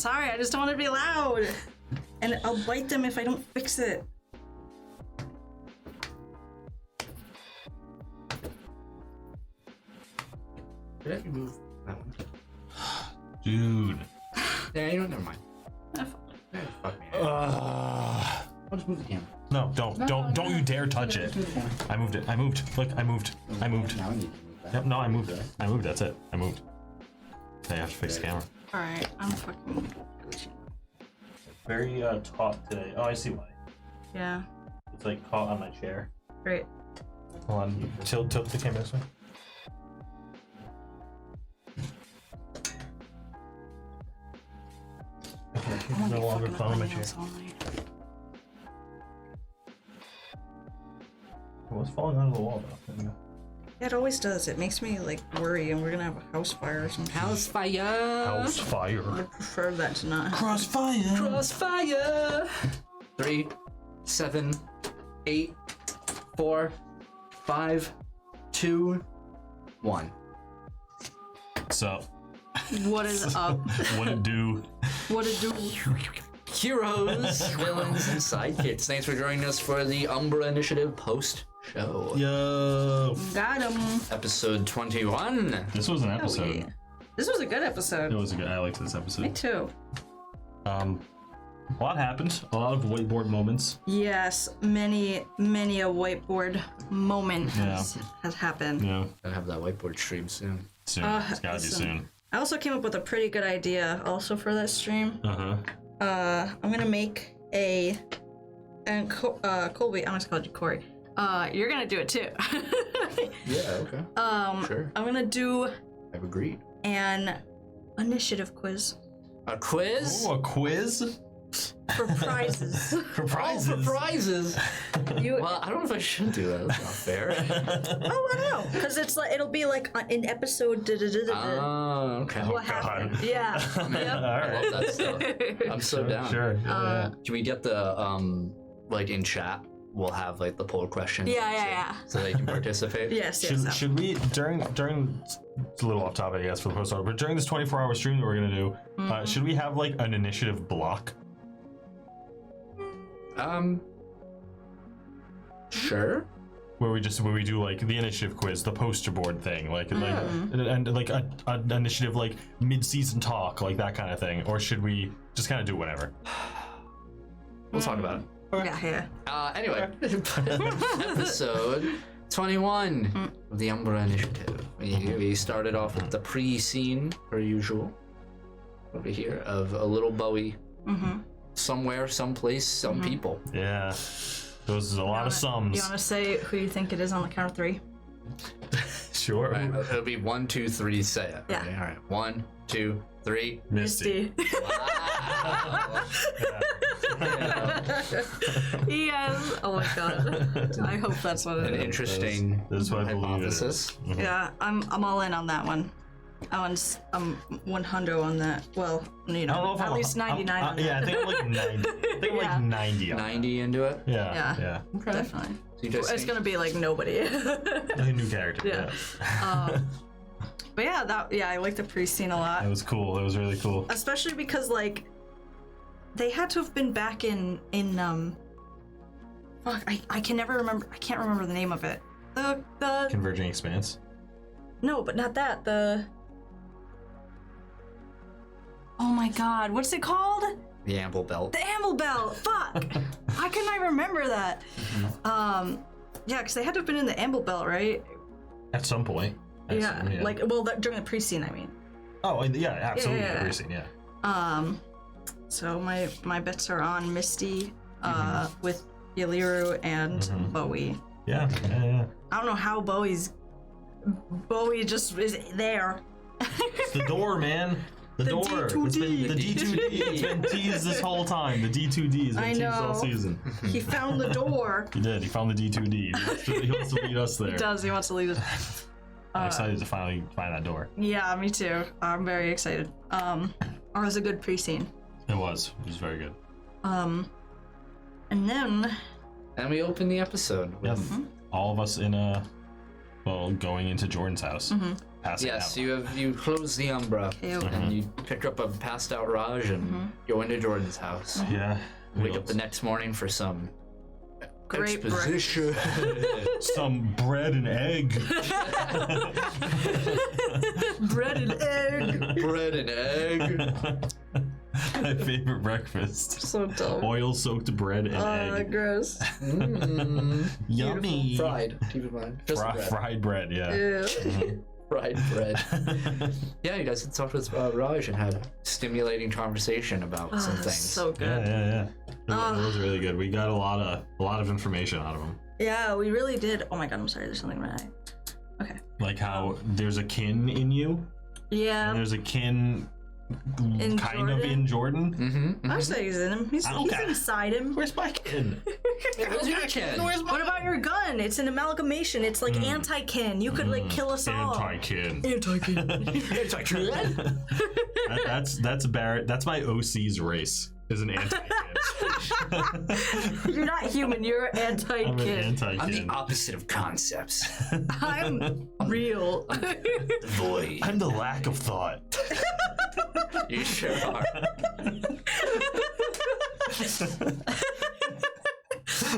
sorry, I just don't want to be loud. And I'll bite them if I don't fix it. Did I move that one? Dude. Yeah, you know, never mind. Oh, Yeah, fuck me. I'll just move the camera. No, don't you dare touch it. I moved it. I moved. Look, I moved. I moved. Now I need to move that. Yep, no, I moved it. I moved, that's it. I moved. I have to fix the camera. Alright, I'm fucking... Very taut today. Oh, I see why. Yeah, It's like caught on my chair. great. Hold on, tilt the camera this way. I'm No longer fucking following my up chair. nails all night. What's falling out of the wall though? There we go. It always does. It makes me like worry, and we're gonna have a house fire or something. House fire! House fire. I prefer that to not. Crossfire. Crossfire! 3, 7, 8, 4, 5, 2, 1. So, What is up? what it do? What it do? Heroes, villains, and sidekicks. Thanks for joining us for the Umbra Initiative post-show. Yo. Got him. Episode 21. This was an Oh, episode. yeah. This was a good It episode. was a good. I liked this Me episode. too. A lot happened. A lot of whiteboard moments. Yes, many a whiteboard moment has happened. Yeah. Gonna have that whiteboard stream soon. Soon. It's gotta be listen. soon. I also came up with a pretty good idea also for that stream. I'm gonna make and Colby, I almost called you Corey. You're gonna do it too. Yeah, okay. Sure. I'm gonna do I've agreed. an initiative quiz A quiz? Oh, a quiz for prizes. for Oh, prizes. for prizes! You, Well, I don't know if I should do that. That's not fair. oh, I don't know, because it's like it'll be like an episode. Oh, okay. What happened? Yeah. Man, I love that stuff. I'm so down. Sure. Yeah. Can we get the like in chat? We'll have like the poll questions. Yeah. So they can participate. Yes. Should we during it's a little off topic, I guess, for the post but during this 24-hour stream that we're gonna do, should we have like an initiative block? Sure. Where we do like the initiative quiz, the poster board thing, like and like an initiative like mid-season talk, like that kind of thing, or should we just kind of do whatever? We'll talk about it. Yeah. Anyway, episode 21 of the Umbra Initiative. We started off with the pre-scene, per usual, over here, of a little Bowie. Somewhere, someplace, some people. Yeah, those is a lot of sums. You want to say who you think it is on the count of 3? Sure. All right, it'll be 1, 2, 3, say it. Yeah. Okay, all right. 1, 2, 3. Misty. Wow. Yes. Oh my god. I hope that's what An it is. interesting That's what I believe it is. hypothesis. Yeah, I'm all in on that one. I'm 100 on that. Well, you I don't know know, if at I'm least 99 on that. Yeah, I think I'm like 90. I think I'm Yeah. like 90 on 90 into it? that. Yeah. Yeah. Okay. Definitely. So you just It's think- gonna be like nobody. Like a new character. Yeah. But yeah, I like the pre-scene a lot. That was cool. That was really cool. Especially because like they had to have been back in fuck, I can never remember. I can't remember the name of it. The Converging Expanse. no, but not that. Oh my god, what's it called? The amble belt. The Amble Belt. Fuck. How can I remember that? Yeah, because they had to have been in the Amble Belt, right? At some point. Yeah. Like, well, during the pre-scene, I mean. Oh, yeah, absolutely. Yeah. Every scene, yeah. So my bets are on Misty, with Yaliru and Bowie. Yeah. I don't know how Bowie just is there. It's the door, man. The door. D2D. It's been the D2D. It's been teased this whole time. The D2D has been I teased all know. season. He found the door. He did. He found the D2D. He wants to lead us there. He does. He wants to lead us. I'm excited to finally find that door. Yeah, me too. I'm very excited. It was a good pre-scene. It was. It was very good. And then And we open the episode with Yes. All of us in a Well, going into Jordan's house. Passing Yes, out. you close the Umbra Okay. and you pick up a passed out Raj and go into Jordan's house. Yeah. Wake up the next morning for some Great exposition. Some bread and egg. Bread and egg. Bread and egg. My favorite breakfast. So dumb. Oil-soaked bread and egg. Gross. Yummy. Fried. Keep in mind. Just bread. Fried bread, yeah. Ew. Fried bread. Yeah, you guys had talked with Raj and had a stimulating conversation about some That's things. so good. Yeah. It was really good. We got a lot of information out of him. Yeah, we really did. Oh my god, I'm sorry. There's something in my eye. Okay. Like how there's a kin in you, and Yeah. there's a kin In kind of Jordan? in Jordan. Mm-hmm. I say he's in him. He's Okay. inside him. Where's my kin? Where's your kin? What about your gun? It's an amalgamation. It's like anti-kin. You could like kill us all. Anti-kin. Anti-kin. That's Barrett. That's my OC's race. Is an anti-kin. You're not human. You're I'm an anti-kin. I'm the anti-kin. opposite of concepts. I'm real. The void. I'm the lack of thought. You sure are.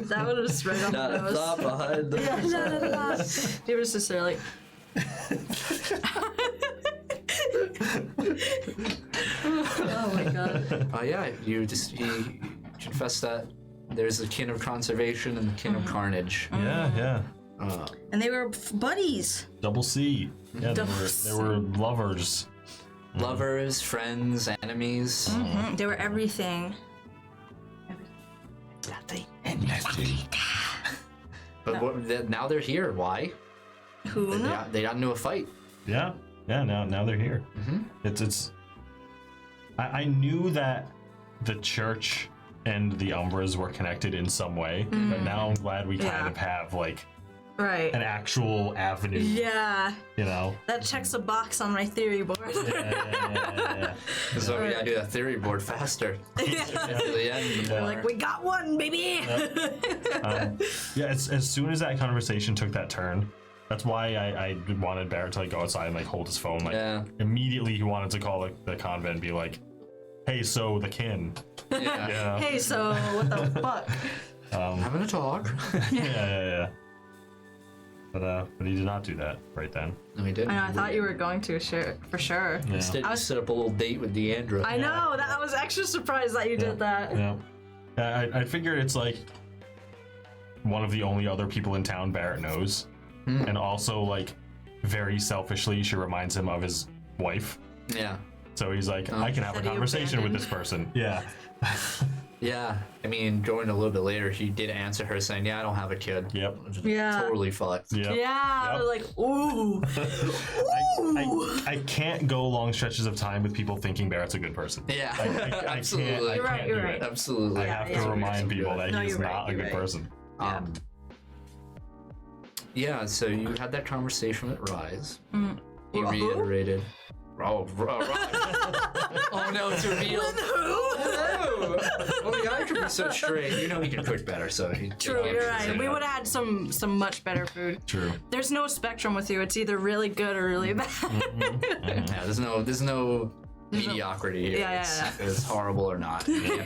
That would have spread on Not the a nose. thought behind the He was just there like. Oh my god. Oh yeah, you confess that there's a kin of conservation and the kin of carnage. Yeah. And they were buddies. Double C. Yeah, Double they were lovers. Lovers, friends, enemies. They were everything. But now they're here. Why? Who knows? They got into a fight. Yeah. Now they're here. It's. I knew that the church and the Umbras were connected in some way, but now I'm glad we kind of have like Right. an actual avenue. Yeah. You know. That checks a box on my theory board. Yeah. So we gotta do that theory board faster. Get to the end. We're like, we got one, baby. As soon as that conversation took that turn, that's why I wanted Barrett to like go outside and like hold his phone. Like immediately he wanted to call the convent and be like, "Hey, so the kin." Yeah. Yeah. Hey, so what the fuck? Having a talk. Yeah. But he did not do that right then. No, he didn't. I know, I thought you were going to, for sure. Yeah. Instead, you set up a little date with Deandra. I know, that I was extra surprised that you did that. Yeah. I figured it's like one of the only other people in town Barrett knows. And also, like, very selfishly, she reminds him of his wife. Yeah. So he's like, I can have a That he conversation with abandoned. this person. Yeah. Yeah. I mean, Jordan a little bit later, he did answer her saying, "Yeah, I don't have a kid." Yep. Which is Yeah. totally fucked. Yep. Yeah, Yep. like, ooh. I can't go long stretches of time with people thinking Barrett's a good person. Yeah. I Absolutely. You're right, can't you're do right. it. Absolutely. I Yeah, have yeah, to you're remind right. people that No, he's you're right, not a you're good right. person. Yeah, so you had that conversation with Rise. He Who? reiterated. Oh, Rise. Oh no, it's revealed. Oh, well, the guy could be so straight. You know he can cook better, so he. True, you're right. We would have had some much better food. True. There's no spectrum with you. It's either really good or really bad. Yeah, there's no mediocrity here. Yeah. It's horrible or not. Yeah,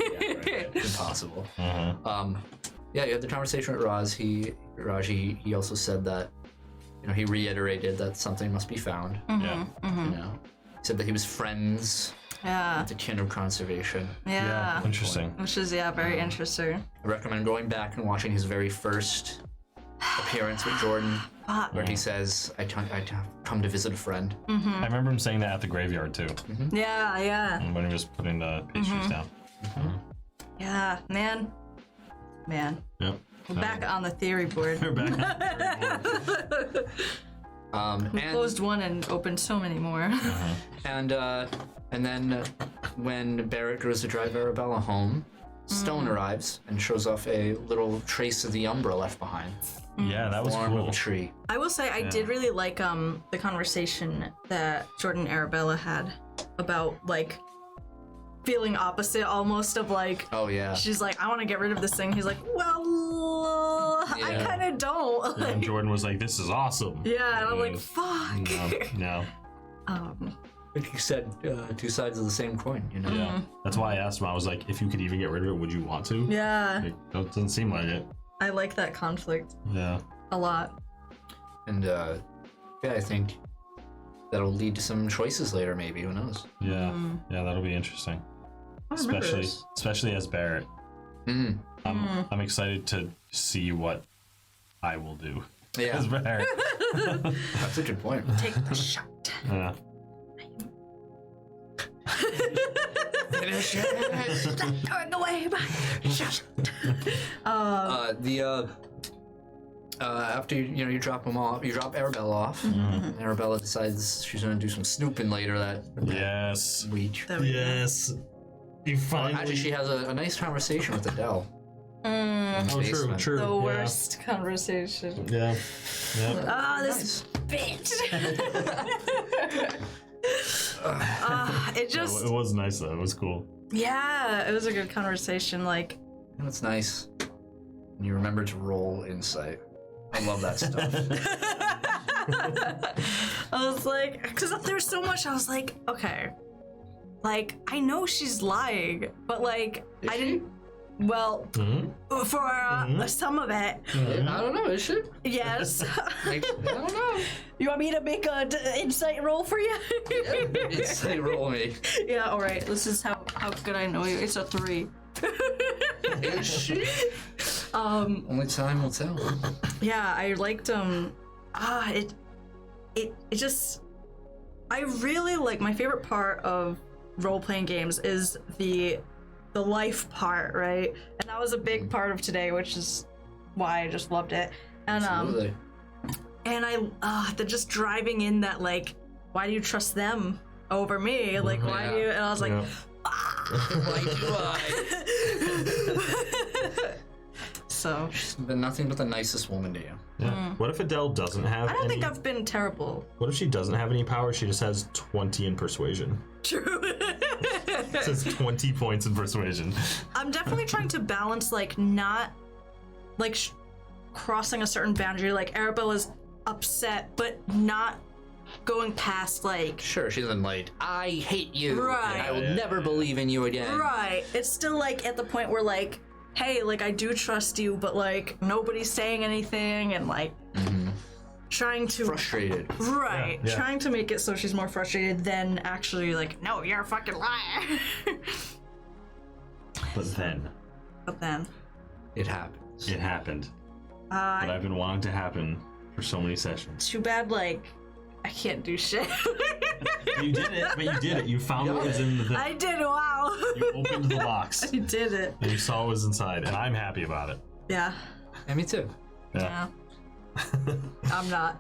it's impossible. Yeah, you had the conversation with Raj. He also said that, he reiterated that something must be found. Yeah. He said that he was friends Yeah. with the kin of conservation. Yeah. Interesting. Which is, very interesting. I recommend going back and watching his very first appearance with Jordan, where he says, I come to visit a friend. I remember him saying that at the graveyard too, Yeah. when he was putting the pastries down. Yeah. Man. Yep. We're back on the theory board. We're back. We closed one and opened so many more. And then when Barrett goes to drive Arabella home, Stone arrives and shows off a little trace of the Umbra left behind. Yeah, that was Form of cool. a tree. I will say I did really like the conversation that Jordan and Arabella had about like feeling opposite almost of like Oh yeah. she's like, I want to get rid of this thing. He's like, well, I Yeah. kind of don't. And Like, Jordan was like, "This is awesome." yeah, and I'm like, And, fuck. no. Like you said, two sides of the same coin, you know? Yeah. That's why I asked him. I was like, "If you could even get rid of it, would you want to?" Yeah, Like, it doesn't seem like it. I like that conflict Yeah. a lot. And yeah, I think that'll lead to some choices later, maybe. Who knows? Yeah. Yeah, that'll be interesting. I remember Especially this. especially as Barrett. Mm. I'm excited to see what I will do Yeah, as Barrett. that's a good point. Take the shot. Yeah. Finish it. Going away by shot. After you drop them off, you drop Arabella off. And Arabella decides she's gonna do some snooping later that Yes. week. There we go. Yes. You finally. Actually, she has a nice conversation with Adele. in the Oh, true, basement. true. The yeah. worst conversation. Yeah. Yeah. Ah, this bitch. It just, It was nice though. It was cool. yeah, it was a good conversation. Like, And it's nice. And you remember to roll insight. I love that stuff. I was like, because there's so much. I was like, okay, like I know she's lying, but like Is I she? didn't. Well, for some of it, I don't know, is she? yes. Like, I don't know. You want me to make an insight roll for you? Insight roll me. Yeah. All right. This is how good I know you. It's a 3. Is she? Only time will tell. Yeah, I liked it just, I really like, my favorite part of role-playing games is the life part, right? And that was a big part of today, which is why I just loved it. And Absolutely. and they're just driving in that, like, why do you trust them over me? Like, why do you? And I was like, Yeah. Why do I? so She's been nothing but the nicest woman to you. Yeah. What if Adele doesn't have I don't any? think I've been terrible. What if she doesn't have any power? She just has 20 in persuasion. True. It says 20 points in persuasion. I'm definitely trying to balance, like, not, like, crossing a certain boundary. Like, Arabella's upset, but not going past, like, Sure, she's in like, I hate you. Right. And I will never believe in you again. right. It's still, like, at the point where, like, hey, like, I do trust you, but, like, nobody's saying anything, and, like, trying to... Frustrated. Right. Yeah, yeah. Trying to make it so she's more frustrated than actually, like, no, you're a fucking liar. But then But then... It happens. it happened. What I've been wanting to happen for so many sessions. Too bad, like, I can't do shit. You did it, but you did it. You found what was in the. I did, wow. You opened the box I did it. and you saw what was inside, and I'm happy about it. Yeah. And me too. Yeah. I'm not.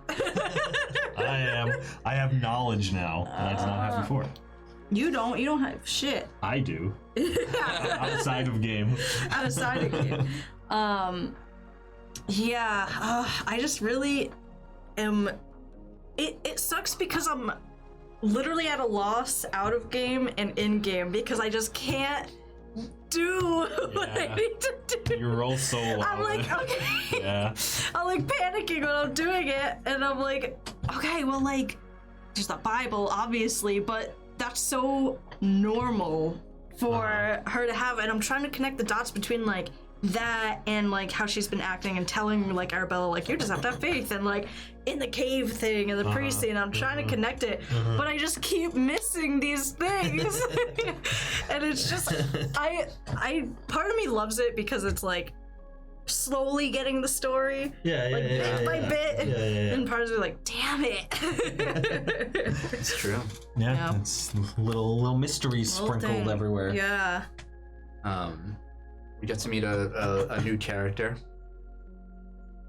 I am. I have knowledge now that I did not have before. You don't have shit. I do. Outside of game. Outside of you. Yeah, I just really am. It sucks because I'm literally at a loss out of game and in game because I just can't do what I Yeah. need to do. You roll so loud. I'm like, okay. Yeah. I'm like panicking when I'm doing it, and I'm like, okay, well, like, there's the Bible, obviously, but that's so normal for her to have, and I'm trying to connect the dots between, like, that and, like, how she's been acting and telling, like, Arabella, like, you just have to have faith, and, like, in the cave thing and the priest scene, I'm trying to connect it, but I just keep missing these things. And it's just, I part of me loves it because it's, like, slowly getting the story, Yeah, like, bit by bit, Yeah. and part of me like, damn it. It's true. Yeah, Yeah. it's little mysteries Little sprinkled thing. everywhere. Yeah. We get to meet a new character.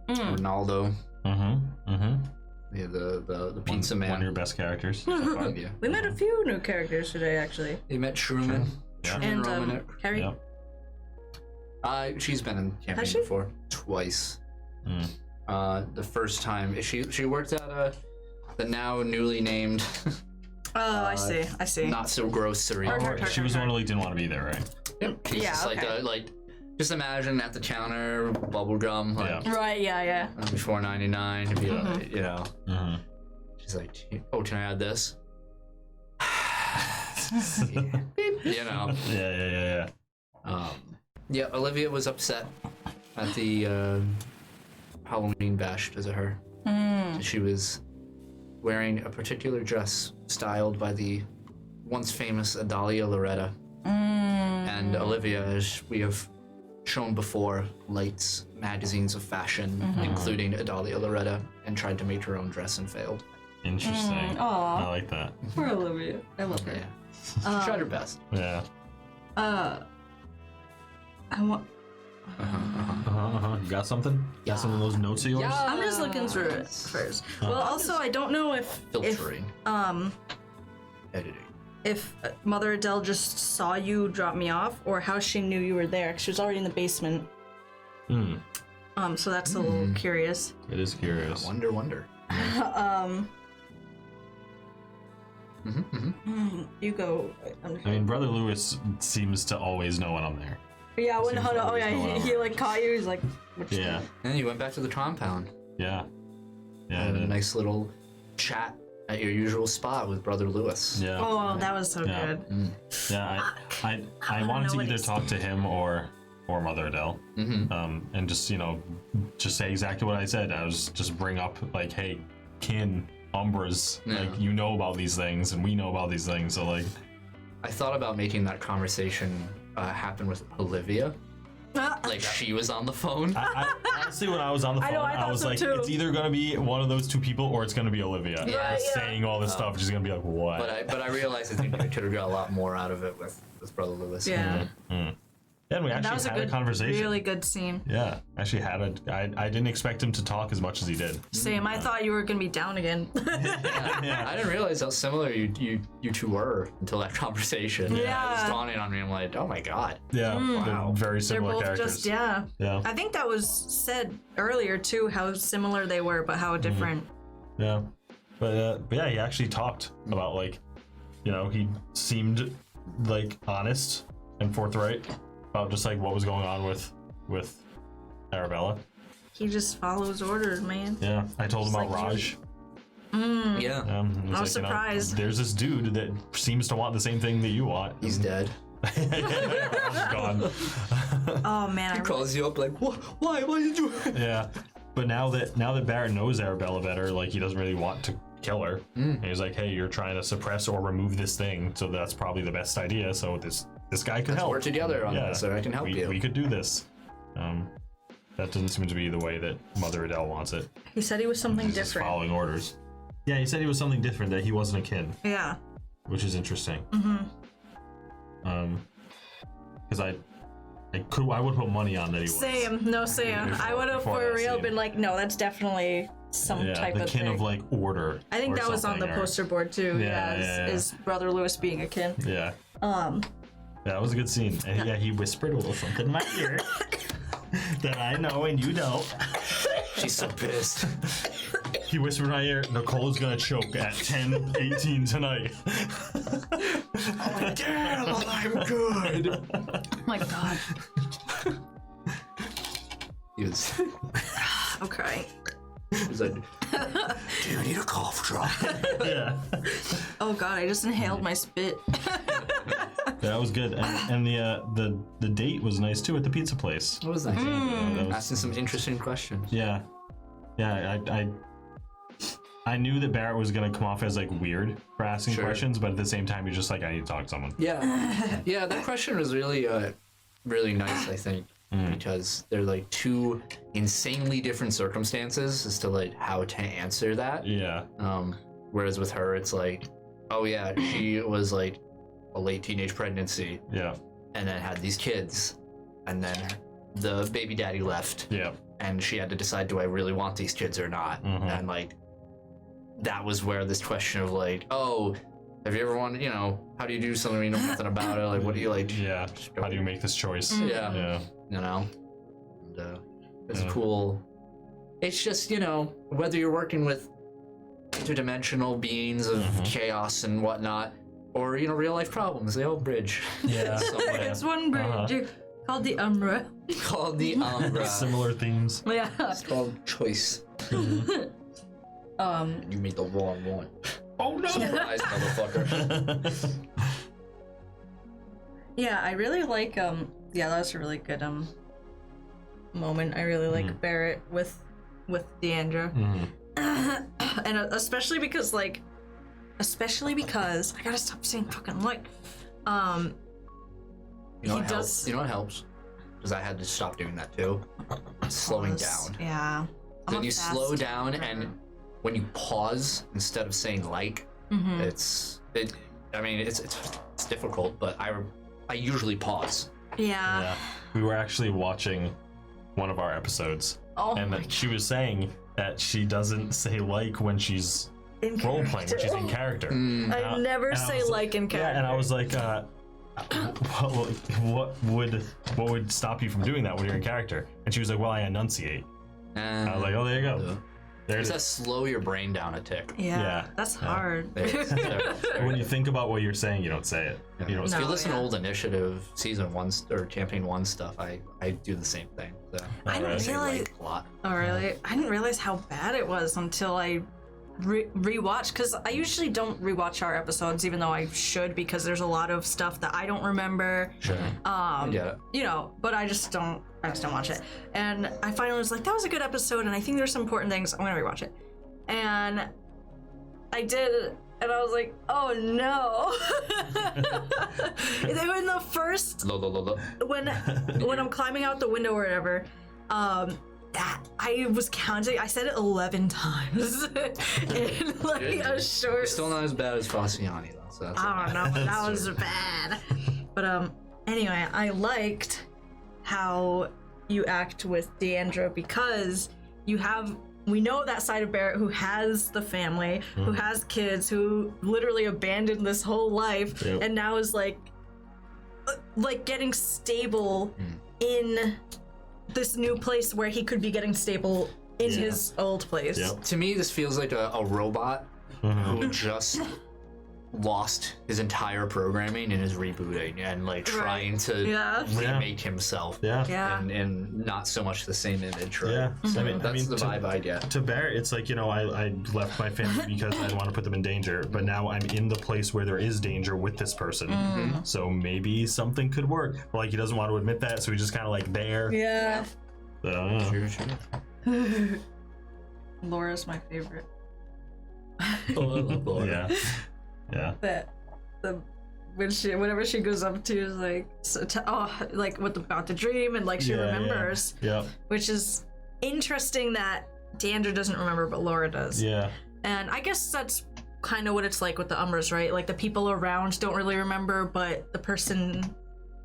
Ronaldo. Yeah, the pizza man. One of your best characters. So far. Yeah. We met a few new characters today, actually. They met Truman. Yeah. Truman And Romanek. Carrie. Yep. She's been in Has campaign she? before, twice. The first time she worked at the now newly named Oh, I see. Not So Grocery. Heard. She was the one who didn't want to be there, right? Yep. She's Yeah, just okay. like Just imagine at the counter, bubblegum, like Right, yeah. $4.99. It'd be like, you know. Mhm. She's like, oh, can I add this? You know. Yeah. Yeah, Olivia was upset at the Halloween bash because of her. She was wearing a particular dress styled by the once famous Adalia Loretta. And Olivia, as we have shown before, likes magazines of fashion, including Adalia Loretta, and tried to make her own dress and failed. Interesting. I like that. Poor Olivia. I love her. Yeah. She tried her best. Yeah. I want. You got something? Got some of those notes of yours? I'm just looking through it first. Well, also, I don't know if Filtering. Editing. if Mother Adele just saw you drop me off, or how she knew you were there. 'Cause she was already in the basement. So that's a little curious. It is curious. Wonder. You go. I mean, Brother Lewis seems to always know when I'm there. Yeah, when seems to always know when he I'm like caught you. He's like, Yeah. And you went back to the compound. Yeah. Yeah. Had a nice little chat at your usual spot with Brother Lewis. Yeah. oh, that was so Yeah. good. Yeah. I wanted know to what either he's talk to him or Mother Adele, and just just say exactly what I said. I was just bring up like, hey, kin, Umbras, like you know about these things and we know about these things. So like, I thought about making that conversation happen with Olivia. Like she was on the phone. I honestly, when I was on the phone, I I thought was so like, too. it's either gonna be one of those two people or it's gonna be Olivia. Yeah. Saying all this stuff, she's gonna be like, what? But I realized I think I could have got a lot more out of it with Brother Lewis. Yeah, Yeah, and we that actually was a had a good, conversation. really good scene. Yeah, actually had I didn't expect him to talk as much as he did. Same. I thought you were gonna be down again. Yeah. I didn't realize how similar you two were until that conversation. Yeah. It was dawning on me. I'm like, oh my god. Yeah, they're very They're similar both characters. just yeah. I think that was said earlier too, how similar they were, but how different. Yeah, but yeah, he actually talked about like, he seemed like honest and forthright about just like what was going on with Arabella. He just follows orders, man. Yeah, I told him Just about like Raj. Yeah. I was surprised. There's this dude that seems to want the same thing that you want. He's dead. Raj is gone. Oh man, He calls you up like, what? Why did you? Yeah, but now that Barrett knows Arabella better, like he doesn't really want to kill her. And he's like, hey, you're trying to suppress or remove this thing, so that's probably the best idea. So this guy could help. Work together on this, so I can help you. We could do this. That doesn't seem to be the way that Mother Adele wants it. he said he was something He's just different. following orders. Yeah, he said he was something different, that he wasn't a kid, Yeah. which is interesting. Because I would put money on that he was. Same. No, same. I would have Before for that real scene. been like, no, that's definitely some Yeah, type the of kin thing. of like order. I think or that was on the something, or- poster board too. Yeah, Is Brother Lewis being a kin? Yeah. Yeah, it was a good scene. And yeah, he whispered a little something in my ear that I know and you don't. She's so pissed. He whispered in my ear, Nicole's gonna choke at 10:18 tonight. Damn, I'm good. Oh my god. He was, I'm crying. he was like, do you need a cough drop? Yeah. Oh god, I just inhaled my spit. That was good. And the date was nice too at the pizza place. What was that? That was- Asking some interesting questions. Yeah. Yeah, I knew that Barrett was gonna come off as like weird for asking Sure. questions, but at the same time, you're just like, I need to talk to someone. Yeah. Yeah, that question was really really nice, I think. Because they're like two insanely different circumstances as to like how to answer that. Yeah. Whereas with her it's like, oh yeah, she was like a late teenage pregnancy Yeah. and then had these kids and then the baby daddy left Yeah. and she had to decide, do I really want these kids or not? And like that was where this question of like, oh, have you ever wanted, how do you do something when you know nothing about it? Like, what do you like? Yeah. How do you make this choice? Yeah. Yeah. And, it's cool. It's just, whether you're working with interdimensional beings of chaos and whatnot, or, real life problems, they all bridge. Yeah. somewhere. It's one bridge called the Umbra. called the Umbra. Similar themes. Yeah. It's called Choice. You made the wrong one. Oh no! Surprise, motherfucker. Yeah, I really like yeah, that was a really good moment. I really like Barrett with Deandra. And especially because I gotta stop saying fucking like You know he what does helps? You know what helps? Because I had to stop doing that too. Slowing down. Yeah. So when you slow down and when you pause instead of saying like, it's difficult, but I usually pause. Yeah. We were actually watching one of our episodes, Oh and my that she was saying that she doesn't say like when she's in role playing, when she's in character. I never and I say was like in character. Yeah, and I was like, what would stop you from doing that when you're in character? And she was like, well, I enunciate. I was like, oh, there you go. There it Does that is. slow your brain down a tick? Yeah, that's hard. There it is. There When it you is. think about what you're saying, you don't say it. You don't If say you No, listen to yeah. old Initiative Season 1 or Campaign 1 stuff, I do the same thing. So I didn't say realize. like a lot. Oh really? I didn't realize how bad it was until I rewatched. Because I usually don't rewatch our episodes, even though I should, because there's a lot of stuff that I don't remember. Sure. Yeah. You know, but I just don't watch it. And I finally was like, that was a good episode, and I think there's some important things. I'm gonna rewatch it. And I did, and I was like, oh no. They were in the first when I'm climbing out the window or whatever, that I was counting. I said it 11 times in like a short. You're still not as bad as Faciani though. So that's I don't know, but that That's was bad. But anyway, I liked how you act with Deandra because we know that side of Barrett who has the family, who has kids, who literally abandoned this whole life, Yep. and now is like getting stable in this new place where he could be getting stable in Yeah. his old place. Yep. To me, this feels like a robot who just lost his entire programming and is rebooting and like trying to Yeah. remake himself. Yeah. Yeah. And not so much the same image, right? Yeah. So I mean, that's the vibe I get. To Barrett, it's like, I left my family because I didn't want to put them in danger, but now I'm in the place where there is danger with this person. So maybe something could work. But like, he doesn't want to admit that, so he's just kind of like there. Yeah. So, I don't know. Sure. Laura's my favorite. Oh, I love Laura. Yeah. Yeah. That whenever she goes up to is like like about the dream, and like she remembers, Yeah. which is interesting that Deandra doesn't remember but Laura does. Yeah. And I guess that's kind of what it's like with the Umbras, right? Like the people around don't really remember, but the person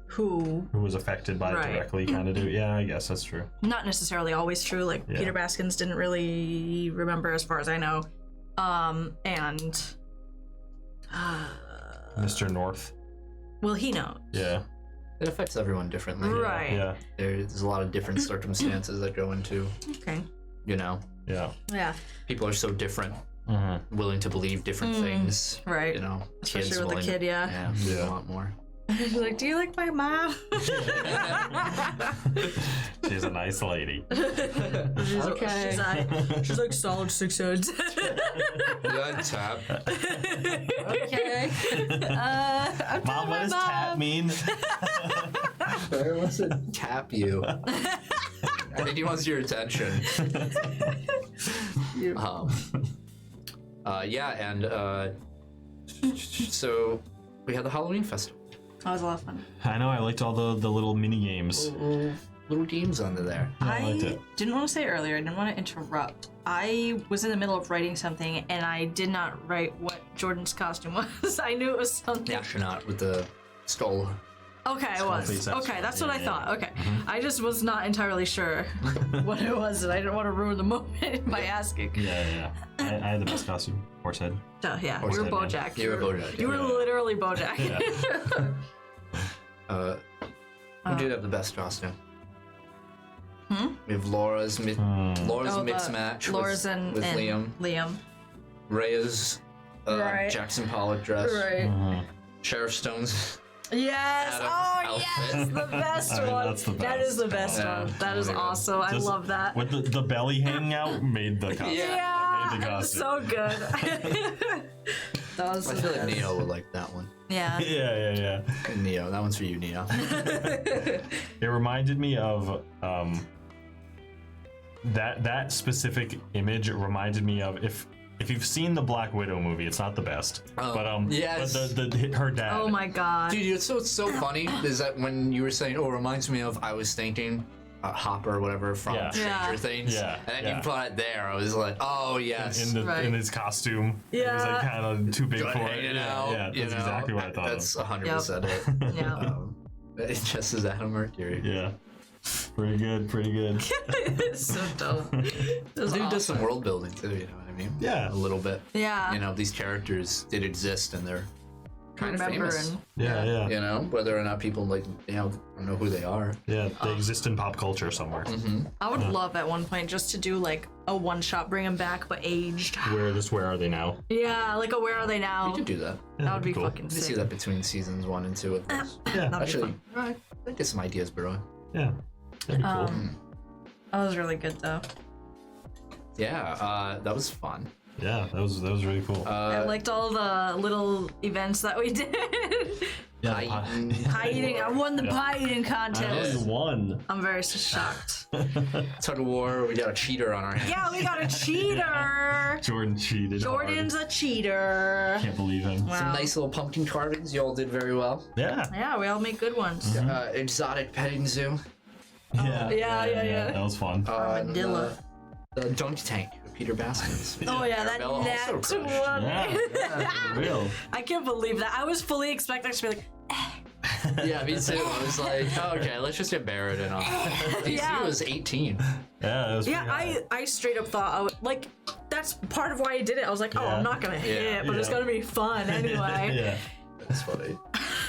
who Who was affected by it Right. directly kind of do. Yeah, I guess that's true. not necessarily always true. Like Yeah. Peter Baskins didn't really remember as far as I know. And Mr. North. well, he knows. Yeah. It affects everyone differently. Right. Yeah. There's a lot of different circumstances that go into, Okay. Yeah. Yeah. People are so different, Mm-hmm. willing to believe different things. Right. Kids Especially with a willing kid, to, yeah. Yeah. a lot more. Like, do you like my mom? She's a nice lady. Okay. She's like solid 6 heads. Good tap. Okay. I'm Mom, telling what my does mom. tap mean? Where wants to tap you? I think he wants your attention. So we had the Halloween festival. That was a lot of fun. I know, I liked all the little mini games. Little games under there. I liked it. didn't want to say earlier, I didn't want to interrupt. I was in the middle of writing something and I did not write what Jordan's costume was. I knew it was something. Astronaut with the skull. Okay, it was. face Okay, astronaut, that's what I yeah. thought. Okay. I just was not entirely sure what it was, and I didn't want to ruin the moment by asking. Yeah. I had the best costume. Horsehead. So, yeah, Horse we were head, man. Bojack. You were Bojack, You were yeah. literally Bojack. Who did have the best costume? We have Laura's mixed match Laura's with, and Liam. Liam. Rhea's Right. Jackson Pollock dress. Right. Sheriff Stone's Yes. Adam Oh outfit. yes, the best I mean, one. that's the That is the best. best Yeah, one. That is really good. awesome. I Just love that. With the belly hanging out made the costume. Yeah, Made the it was costume. so good. That was I the feel like best. Neo would like that one. Yeah. Yeah. Neo, that one's for you, Neo. It reminded me of that specific image. It reminded me of if you've seen the Black Widow movie, it's not the best. yes. But her dad. Oh my god. Dude, it's so funny is that when you were saying, "Oh, it reminds me of," I was thinking Hopper or whatever from Yeah. Stranger Yeah. Things. Yeah, And then yeah. you put it there. I was like, "Oh yes." Right. in his costume. It was like Yeah. kind of too big Good for it. hanging Yeah, out, yeah, you that's know? exactly what I thought. That's of. 100% it. Yeah. It just as Adam Mercury. Yeah. Pretty good. It's so dope. It was Dude does some awesome. world building too. You know what I mean? Yeah. A little bit. Yeah. You know, these characters did exist and they're kind of Remember famous. and- Yeah. You know, whether or not people like, you know, don't know who they are. Yeah, they exist in pop culture somewhere. I would love at one point just to do like a one shot, bring them back, but aged. Where are they now? Yeah, like a Where Are They Now? You could do that. Yeah, That would be cool. fucking You see sick. that between seasons 1 and 2 of this. Yeah, That'd be Actually, fun. I get some ideas brewing. yeah. That'd be cool. That was really good though. Yeah, that was fun. Yeah, that was really cool. I liked all the little events that we did. yeah, Pie eating. I won the pie eating contest. won. I'm very shocked. Tug of war, we got a cheater on our hands. Yeah, we got a cheater. Jordan cheated. Jordan's a cheater. hard. Can't believe him. Wow. Some nice little pumpkin carvings. You all did very well. Yeah. Yeah, we all make good ones. Exotic petting zoo. Yeah. That was fun. Armadillo. The dunk tank with Peter Baskins. Oh yeah, that Arabella net also one. crushed. Yeah, for real. I can't believe that. I was fully expecting to be like, Yeah, me too. I was like, oh, okay, let's just get Barrett in on. DC Yeah. was 18. Yeah, it was yeah, pretty high. I straight up thought I would, like that's part of why I did it. I was like, oh, Yeah. I'm not gonna hit, Yeah. but it's Yeah. gonna be fun anyway. Yeah. That's funny.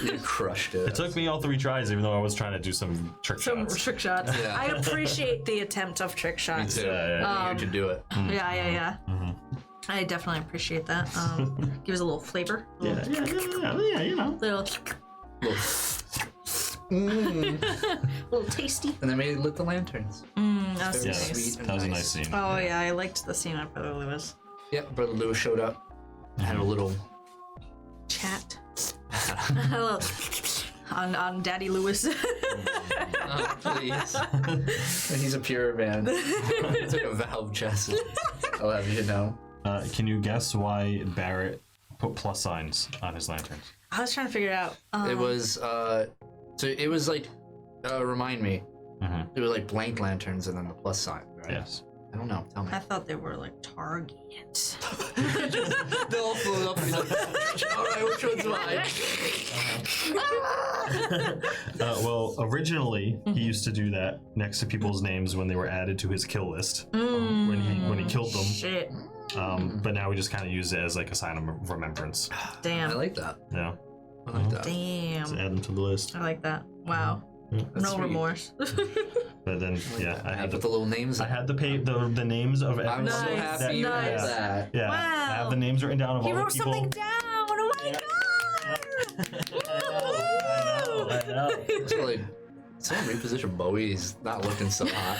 You crushed it. It took me all 3 tries, even though I was trying to do some trick Some shots. trick shots. Yeah. I appreciate the attempt of trick shots. too. Yeah. You can do it. Yeah. I definitely appreciate that. Give us a little flavor. Yeah, you know. Little, little tasty. And then we lit the lanterns. That was Yeah, nice. Sweet and that was a nice. nice scene. Oh yeah, I liked the scene at Brother Lewis. Yeah, Brother Lewis showed up. Had a little. Chat. on Daddy Lewis. Please. He's a pure man. It's like a Valve chest. I'll have you know. Can you guess why Barrett put plus signs on his lanterns? I was trying to figure it out. It was so it was like remind me. Mhm. It was like blank lanterns and then the plus sign, right? Yes. I don't know. Tell me. I thought they were like targets. They all flew up and he's like, all right, which one's mine? Well, originally he used to do that next to people's names when they were added to his kill list when he killed them. Shit. But now we just kind of use it as like a sign of remembrance. I Damn. like that. Yeah, I like that. just Damn. add them to the list. I like that. Wow. That's No sweet. remorse. But then yeah, I I had put to the little names. I had to pay the names of I'm everyone. so Nice, happy you nice. did that. Yeah, I Wow. have the names written down of He all the wrote people. something down. Oh my god. I know. It's like someone reposition Bowie. He's not looking so hot.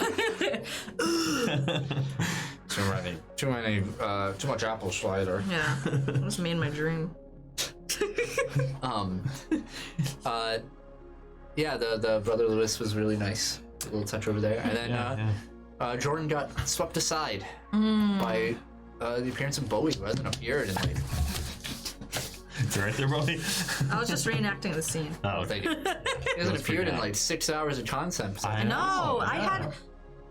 Too much apple cider. Yeah. That was me in my dream. Yeah, the Brother Lewis was really nice. A little touch over there, and then Jordan got swept aside by the appearance of Bowie, who hasn't appeared in like. You're right there, Brody. I was just reenacting the scene. Oh, He hasn't That's appeared pretty in bad. like 6 hours of content. So I No, know,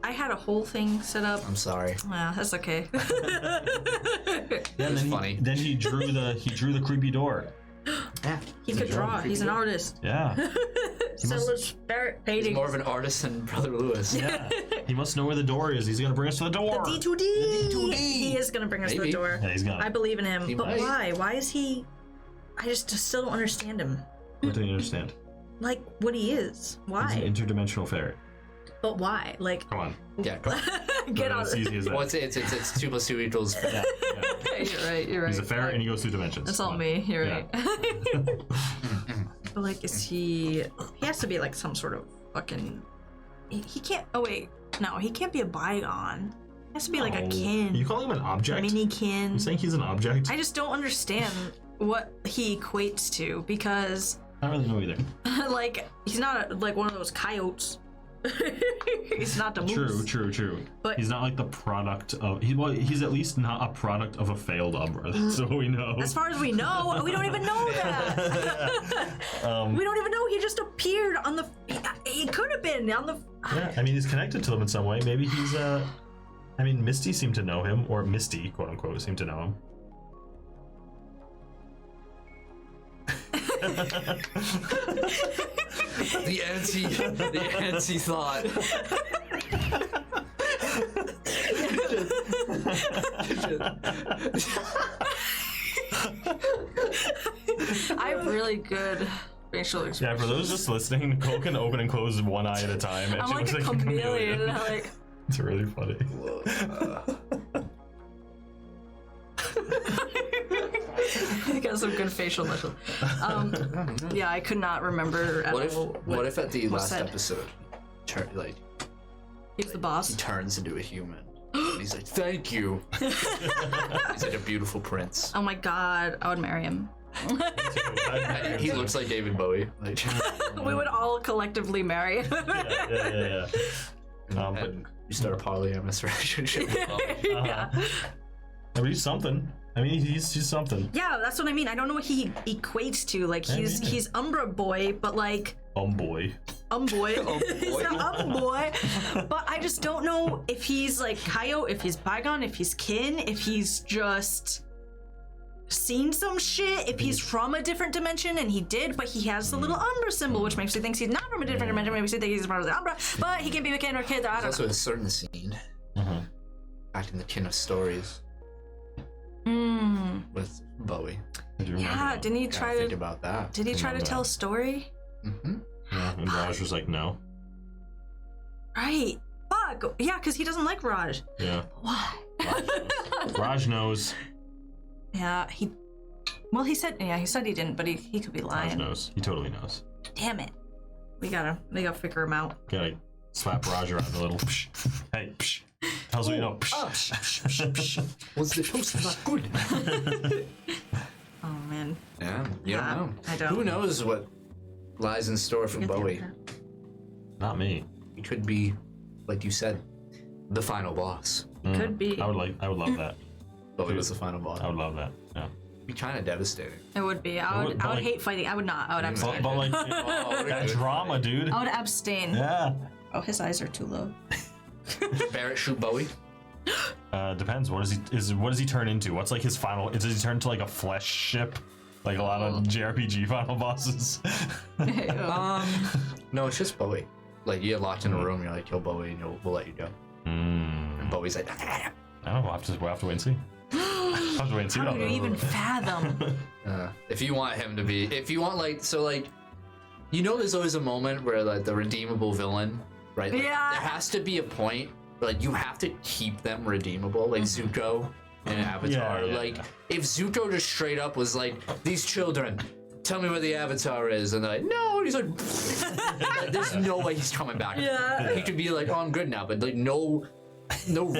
I had a whole thing set up. I'm sorry. Yeah, that's okay. Yeah, and then funny. Then he drew the creepy door. Yeah, He could draw. He's an artist. Yeah. So must- let's start he's painting. more of an artist than Brother Lewis. Yeah. He must know where the door is. He's gonna bring us to the door. D2D. He is gonna bring us to Maybe. the door. Yeah, he's gonna. I believe in him. He But might. why? Why is he? I just still don't understand him. What do you understand? Like what he is. He's Why? an interdimensional ferret. But why? Like Come on. Yeah, come on. get No, on. it's easy as that. Well, it's 2 + 2 equals 4. Yeah, yeah. You're right. You're right. He's a ferret and he goes through dimensions. That's Come all on. me. You're Yeah. right. But like, is he? He has to be like some sort of fucking. He can't. Oh wait, no, he can't be a bygone. He has to be like a kin. You calling him an object? Mini kin. You saying he's an object? I just don't understand what he equates to because, I don't really know either. like, he's not like one of those coyotes. He's not the moose. True. But- he's not like the product of. He's at least not a product of a failed Umbra. That's what we know. As far as we know, we don't even know that. We don't even know he just appeared on the. He could have been on the. Yeah, I mean, he's connected to them in some way. Maybe he's I mean, Misty seemed to know him, or Misty, quote unquote, seemed to know him. The anti thought. I have really good facial expressions. Yeah, for those just listening, Nicole can open and close one eye at a time, and I'm she like looks a like chameleon. Like, It's really funny. I got some good facial muscle. Yeah, I could not remember at all What if at the was last said. episode, like He's the boss. he turns into a human? And he's like, "Thank you." He's like a beautiful prince. Oh my god, I would marry him. And he looks like David Bowie. Like, We would all collectively marry him. Yeah. But and you start a polyamorous relationship with Bowie. Yeah. but he's something. I mean, he's something. Yeah, that's what I mean. I don't know what he equates to. Like he's Umbra boy, but like Boy. boy. He's not boy. But I just don't know if he's like coyote, if he's bygone, if he's kin, if he's just seen some shit, if he's from a different dimension, and he did, but he has the little Umbra symbol, which makes me think he's not from a different dimension. Maybe we think he's part of the Umbra, but he can be a kin or kid. I There's don't also know. a certain scene back in the Kin of Stories with Bowie. Yeah, didn't he Gotta try think to? about that. Did he try to Remember tell a that. story? Yeah, and Raj was like, no. Right. Fuck. Yeah, because he doesn't like Raj. Yeah. Why? Raj knows. Yeah, he. Well, he said. Yeah, he said he didn't, but he could be Raj lying. knows. He totally knows. Damn it. We gotta figure him out. Gotta slap Raj around a little. Psh. Hey, psh. Tells me you know. Psh. Was the toast not good? Oh man. Yeah, you Yeah, don't know. I don't. Who knows what lies in store for Bowie? Not me. He could be, like you said, the final boss. Could be. I would love that. Bowie was the final boss. I would love that. Yeah. Be kind of devastating. It would be. I would like- hate fighting. I would not. I would abstain. But like Oh, what a that good drama, dude. I would abstain. Yeah. Oh, his eyes are too low. Barrett shoot Bowie. Depends. What does he turn into? What's like his final? Does he turn to like a flesh ship? Like a lot of JRPG final bosses. No, it's just Bowie. Like you get locked in a room, you're like, kill Bowie, and we'll let you go. And Bowie's like, I don't know. We'll have to wait and see. We'll have to wait and see. How do you even fathom? if you want him to be, if you want like, so like, you know, there's always a moment where like the redeemable villain, right? Like, Yeah. There has to be a point where like you have to keep them redeemable, like Zuko in Avatar. Yeah, like yeah. if Zuko just straight up was like, these children, tell me where the Avatar is, and they're like, no, and he's like, like, there's no way he's coming back. Yeah. He could be like, oh, I'm good now, but like no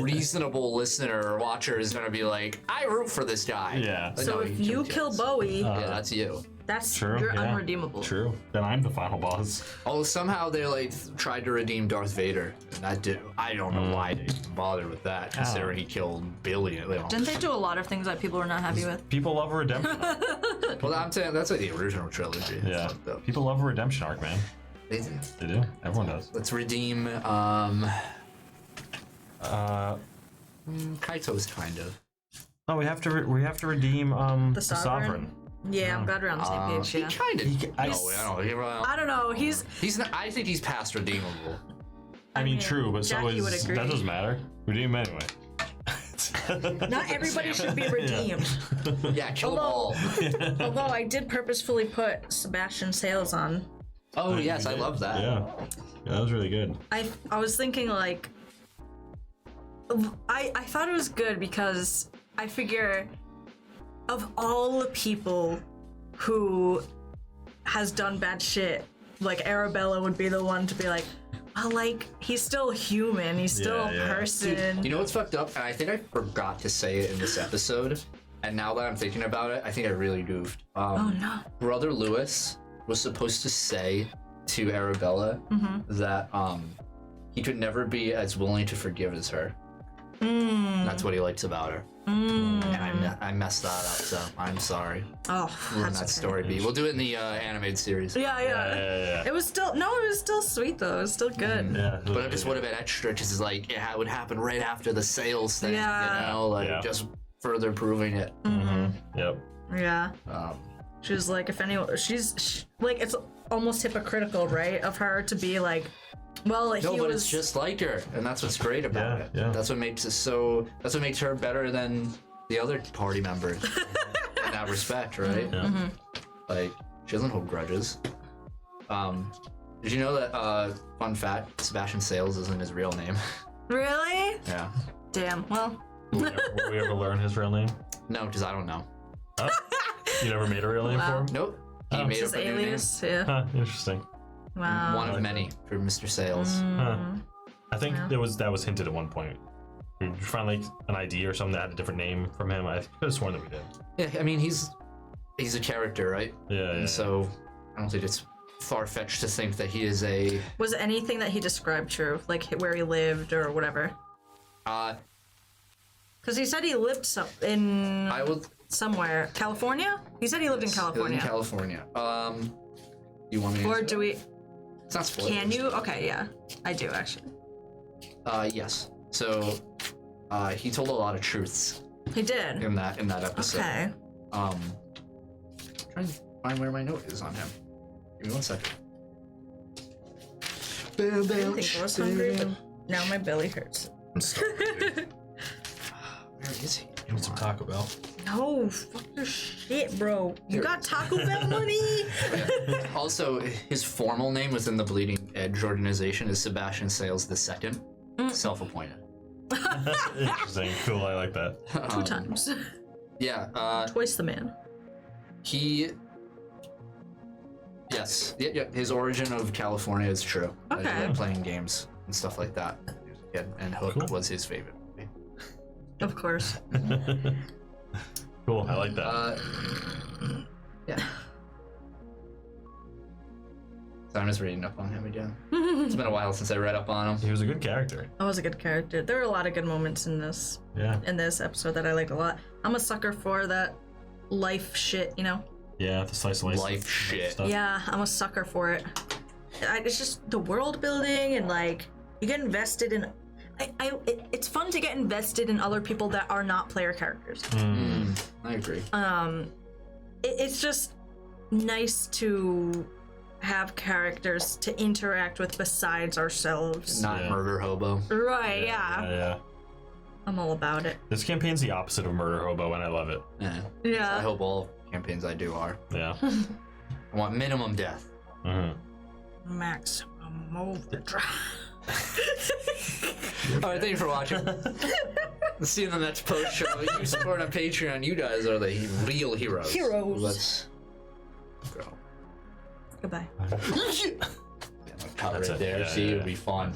reasonable listener or watcher is gonna be like, I root for this guy. Yeah. But So no, if he you kills kill kids. Bowie, Yeah, that's you. that's True. you're yeah. unredeemable. True. Then I'm the final boss. Although somehow they like tried to redeem Darth Vader, and that did. I don't know why they even bothered with that, considering he killed billion. Didn't they do a lot of things that people were not happy with? People love a redemption arc. Well, I'm saying that's like the original trilogy. Yeah. Fucked up. People love a redemption arc, man. They do. They do. Everyone does. Let's redeem Kaito's kind of. Oh, we have to redeem the Sovereign? Yeah, I'm glad we're on the same page. He Yeah. kind of. I- No, I don't know. I don't know. He's He's not. I think he's past redeemable. I mean, mean, true, but Jackie so would is agree. that doesn't matter. Redeem him anyway. not everybody should be redeemed. Yeah, kill them all. Although I did purposefully put Sebastian Sales on. Oh yes, I love that. Yeah, that was really good. I was thinking like I thought it was good because I figure of all the people who has done bad shit, like Arabella would be the one to be like, well, like he's still human, he's still Yeah, a yeah. person. You know what's fucked up? And I think I forgot to say it in this episode. And now that I'm thinking about it, I think I really goofed. Oh no. Brother Lewis was supposed to say to Arabella that he could never be as willing to forgive as her. That's what he likes about her. And I messed that up, so I'm sorry. Oh, Ruin that's that okay. story beat. We'll do it in the animated series. Yeah. Yeah. It was still sweet though. It was still good. Yeah. But it just would have been extra because like it would happen right after the sales thing, Yeah. you know, like Yeah. just further proving it. Yep. Yeah. Um, She was like, if anyone, like, it's almost hypocritical, right, of her to be like, well, no, he but was it's just like her, and that's what's great about Yeah, it. yeah. That's what makes it so. That's what makes her better than the other party members in that respect, right? Yeah. Like she doesn't hold grudges. Did you know that? Fun fact: Sebastian Sales isn't his real name. really. Yeah. Damn. Well, Will we ever learn his real name? No, because I don't know. Huh? You never made a real name Wow. for him? Nope. He Oh. made his up a new name. alias. Yeah. Huh, interesting. Wow. One of many for Mr. Sales. Huh. I think Yeah. that was hinted at one point. Did you find like an ID or something that had a different name from him? I could have sworn that we did. Yeah, I mean he's a character, right? Yeah. And so I don't think it's far-fetched to think that he is a Was anything that he described true, like where he lived or whatever? Because he said he lived in I would somewhere, California. He said he lived in California. In California. You want me to Or answer do that? we? It's not spoilers. Can you? Okay, yeah, I do actually. Yes. So he told a lot of truths He did. in that episode. Okay. I'm trying to find where my note is on him. Give me 1 second. I didn't think I was hungry, but now my belly hurts. I'm starving. Where is he? Need some Taco Bell. No, fuck your shit, bro. You got Taco Bell money? Also, his formal name within the Bleeding Edge organization is Sebastian Sales II, self-appointed. Interesting. Cool. I like that. 2 times. Yeah. Twice the man. He. Yes. Yeah. His origin of California is true. He Okay. liked playing games and stuff like that. Yeah, and Hook Cool. was his favorite movie. Of course. Cool. I like that. Yeah. So I'm just reading up on him again. It's been a while since I read up on him. He was a good character. That was a good character. There were a lot of good moments in this Yeah. episode that I liked a lot. I'm a sucker for that life shit, you know? Yeah. The slice of Life shit. stuff. Yeah, I'm a sucker for it. It's just the world building and like you get invested in. It's fun to get invested in other people that are not player characters. I agree. It's just nice to have characters to interact with besides ourselves. Not Yeah. Murder Hobo. Right? Yeah. Yeah. I'm all about it. This campaign's the opposite of Murder Hobo, and I love it. Yeah. Yeah. I hope all campaigns I do are. Yeah. I want minimum death. Maximum overdrive. Alright, thank you for watching. See you in the next post show. You support on Patreon. You guys are the real heroes. Heroes. Let's go. Goodbye. Cut That's right it. there. Yeah, See, yeah, it'll be fun.